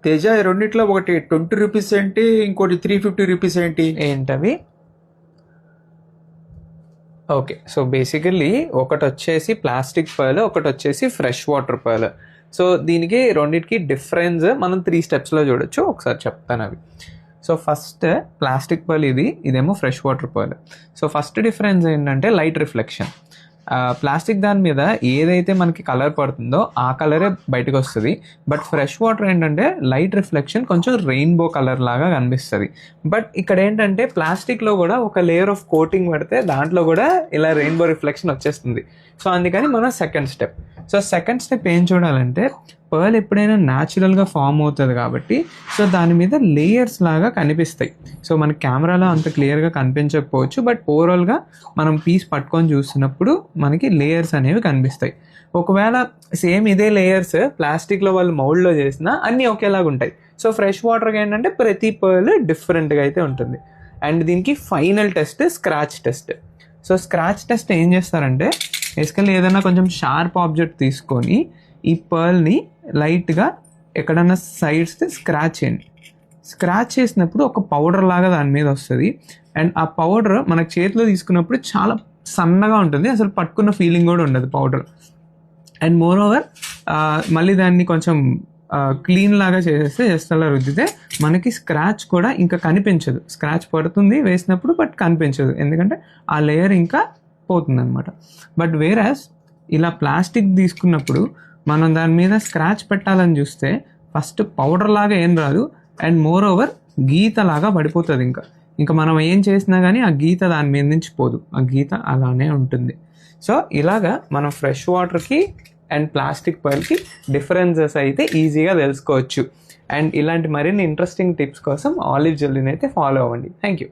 తేజ ఈ రెండిట్లో ఒకటి 20 రూపీస్ ఏంటి, ఇంకోటి 350 రూపీస్ ఏంటి? ఏంటవి? ఓకే, సో బేసికల్లీ ఒకటి వచ్చేసి ప్లాస్టిక్ పర్ల్, ఒకటి వచ్చేసి ఫ్రెష్ వాటర్ పర్ల్. సో దీనికి రెండింటికి డిఫరెన్స్ మనం 3 స్టెప్స్లో చూడొచ్చు. ఒకసారి చెప్తాను అవి. సో ఫస్ట్ ప్లాస్టిక్ పర్ల్, ఇదేమో fresh water pearl. So first difference ఏంటంటే లైట్ రిఫ్లెక్షన్. ప్లాస్టిక్ దాని మీద ఏదైతే మనకి కలర్ పడుతుందో ఆ కలరే బయటకు వస్తుంది. బట్ ఫ్రెష్ వాటర్ ఏంటంటే లైట్ రిఫ్లెక్షన్, కొంచెం రెయిన్బో కలర్ లాగా కనిపిస్తుంది. బట్ ఇక్కడ ఏంటంటే ప్లాస్టిక్లో కూడా ఒక లేయర్ ఆఫ్ కోటింగ్ పడితే దాంట్లో కూడా ఇలా రెయిన్బో రిఫ్లెక్షన్ వచ్చేస్తుంది. సో అందుకని మనం second step. So second step ఏం చూడాలంటే, పర్ల్ ఎప్పుడైనా న్యాచురల్గా ఫామ్ అవుతుంది కాబట్టి సో దాని మీద లేయర్స్ లాగా కనిపిస్తాయి. సో మన కెమెరాలో అంత క్లియర్గా కనిపించకపోవచ్చు, బట్ ఓవరాల్గా మనం పీస్ పట్టుకొని చూస్తున్నప్పుడు మనకి లేయర్స్ అనేవి కనిపిస్తాయి. ఒకవేళ సేమ్ ఇదే లేయర్స్ ప్లాస్టిక్లో వాళ్ళు మౌల్డ్లో చేసినా అన్నీ ఒకేలాగా ఉంటాయి. సో ఫ్రెష్ వాటర్కి ఏంటంటే ప్రతి పర్ల్ డిఫరెంట్గా అయితే ఉంటుంది. అండ్ దీనికి final test scratch test. So scratch test ఏం చేస్తారంటే, బేసికల్లీ ఏదైనా కొంచెం షార్ప్ ఆబ్జెక్ట్ తీసుకొని ఈ పర్ల్ని లైట్గా ఎక్కడన్నా సైడ్స్ స్క్రాచ్ చేయండి. స్క్రాచ్ చేసినప్పుడు ఒక పౌడర్ లాగా దాని మీద వస్తుంది. అండ్ ఆ పౌడర్ మన చేతిలో తీసుకున్నప్పుడు చాలా సన్నగా ఉంటుంది, అసలు పట్టుకున్న ఫీలింగ్ కూడా ఉండదు పౌడర్. అండ్ మోర్ ఓవర్ మళ్ళీ దాన్ని కొంచెం క్లీన్ లాగా చేసేస్తే జస్ట్ అలా రుద్దితే మనకి స్క్రాచ్ కూడా ఇంకా కనిపించదు. స్క్రాచ్ పడుతుంది వేసినప్పుడు, బట్ కనిపించదు, ఎందుకంటే ఆ లేయర్ ఇంకా పోతుంది అనమాట. బట్ వేరాస్ ఇలా ప్లాస్టిక్ తీసుకున్నప్పుడు మనం దాని మీద స్క్రాచ్ పెట్టాలని చూస్తే ఫస్ట్ పౌడర్ లాగా ఏం రాదు, అండ్ మోర్ ఓవర్ గీత లాగా పడిపోతుంది. ఇంకా మనం ఏం చేసినా కానీ ఆ గీత దాని మీద నుంచి పోదు, ఆ గీత అలానే ఉంటుంది. సో ఇలాగా మనం ఫ్రెష్ వాటర్కి అండ్ ప్లాస్టిక్ పర్ల్కి డిఫరెన్సెస్ అయితే ఈజీగా తెలుసుకోవచ్చు. అండ్ ఇలాంటి మరిన్ని ఇంట్రెస్టింగ్ టిప్స్ కోసం ఆలివ్ జెల్లీని అయితే ఫాలో అవ్వండి. Thank you.